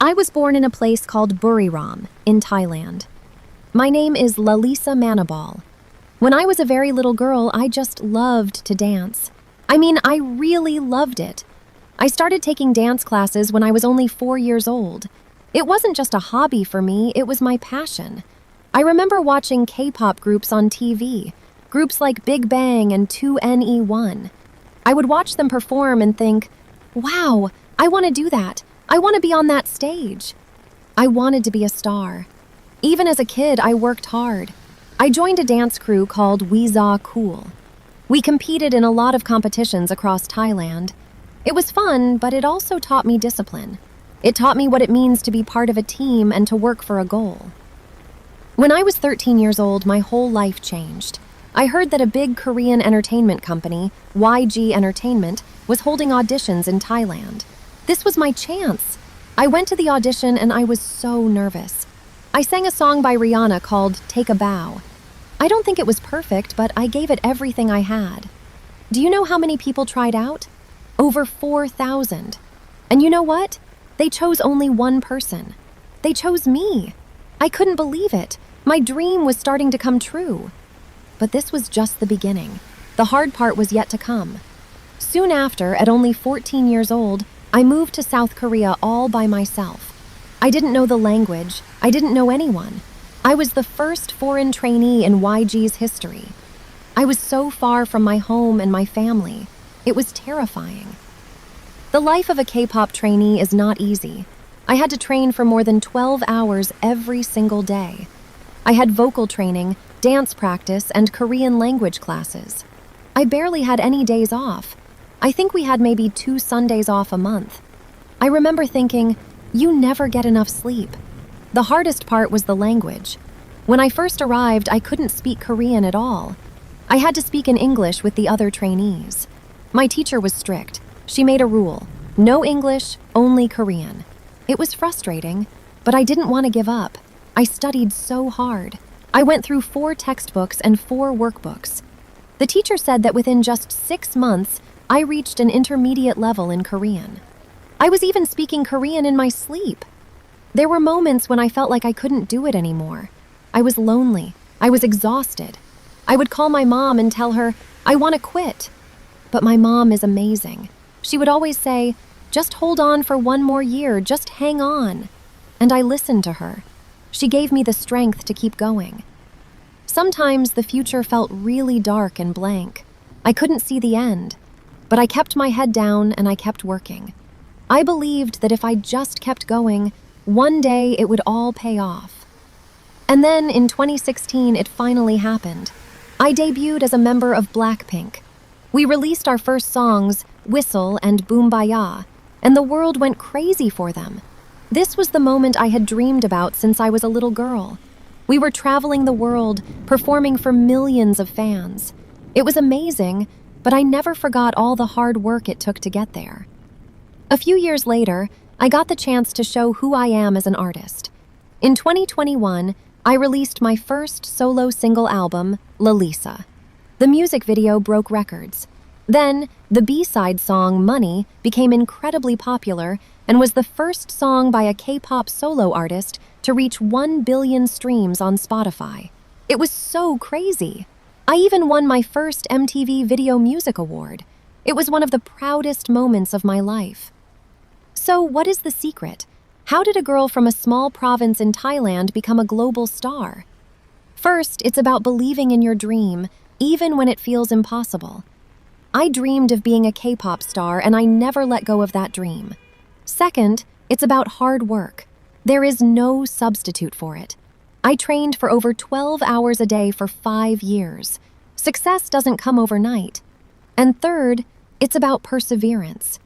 I was born in a place called Buriram, in Thailand. My name is Lalisa Manabal. When I was a very little girl, I just loved to dance. I really loved it. I started taking dance classes when I was only 4 years old. It wasn't just a hobby for me, it was my passion. I remember watching K-pop groups on TV, groups like Big Bang and 2NE1. I would watch them perform and think, wow, I want to do that. I want to be on that stage. I wanted to be a star. Even as a kid, I worked hard. I joined a dance crew called Weeza Cool. We competed in a lot of competitions across Thailand. It was fun, but it also taught me discipline. It taught me what it means to be part of a team and to work for a goal. When I was 13 years old, my whole life changed. I heard that a big Korean entertainment company, YG Entertainment, was holding auditions in Thailand. This was my chance. I went to the audition and I was so nervous. I sang a song by Rihanna called Take a Bow. I don't think it was perfect, but I gave it everything I had. Do you know how many people tried out? Over 4,000. And you know what? They chose only one person. They chose me. I couldn't believe it. My dream was starting to come true. But this was just the beginning. The hard part was yet to come. Soon after, at only 14 years old, I moved to South Korea all by myself. I didn't know the language. I didn't know anyone. I was the first foreign trainee in YG's history. I was so far from my home and my family. It was terrifying. The life of a K-pop trainee is not easy. I had to train for more than 12 hours every single day. I had vocal training, dance practice, and Korean language classes. I barely had any days off. I think we had maybe 2 Sundays off a month. I remember thinking, you never get enough sleep. The hardest part was the language. When I first arrived, I couldn't speak Korean at all. I had to speak in English with the other trainees. My teacher was strict. She made a rule: no English, only Korean. It was frustrating, but I didn't want to give up. I studied so hard. I went through 4 textbooks and 4 workbooks. The teacher said that within just 6 months, I reached an intermediate level in Korean. I was even speaking Korean in my sleep. There were moments when I felt like I couldn't do it anymore. I was lonely. I was exhausted. I would call my mom and tell her, I want to quit. But my mom is amazing. She would always say, just hold on for 1 more year, just hang on. And I listened to her. She gave me the strength to keep going. Sometimes the future felt really dark and blank. I couldn't see the end. But I kept my head down and I kept working. I believed that if I just kept going, one day it would all pay off. And then in 2016, it finally happened. I debuted as a member of BLACKPINK. We released our first songs, Whistle and Boombaya, and the world went crazy for them. This was the moment I had dreamed about since I was a little girl. We were traveling the world, performing for millions of fans. It was amazing, but I never forgot all the hard work it took to get there. A few years later, I got the chance to show who I am as an artist. In 2021, I released my first solo single album, Lalisa. The music video broke records. Then, the B-side song, Money, became incredibly popular and was the first song by a K-pop solo artist to reach 1 billion streams on Spotify. It was so crazy. I even won my first MTV Video Music Award. It was one of the proudest moments of my life. So what is the secret? How did a girl from a small province in Thailand become a global star? First, it's about believing in your dream, even when it feels impossible. I dreamed of being a K-pop star, and I never let go of that dream. Second, it's about hard work. There is no substitute for it. I trained for over 12 hours a day for 5 years. Success doesn't come overnight. And third, it's about perseverance.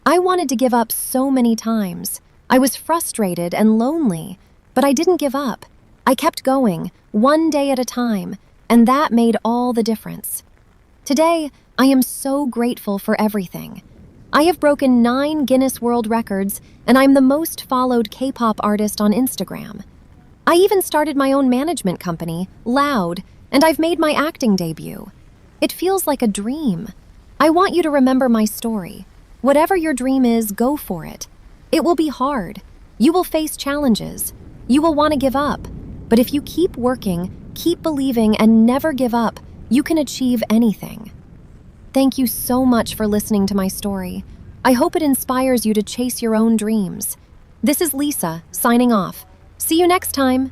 I wanted to give up so many times. I was frustrated and lonely, but I didn't give up. I kept going, one day at a time, and that made all the difference. Today, I am so grateful for everything. I have broken 9 Guinness World Records, and I'm the most followed K-pop artist on Instagram. I even started my own management company, Loud, and I've made my acting debut. It feels like a dream. I want you to remember my story. Whatever your dream is, go for it. It will be hard. You will face challenges. You will want to give up. But if you keep working, keep believing, and never give up, you can achieve anything. Thank you so much for listening to my story. I hope it inspires you to chase your own dreams. This is Lisa, signing off. See you next time.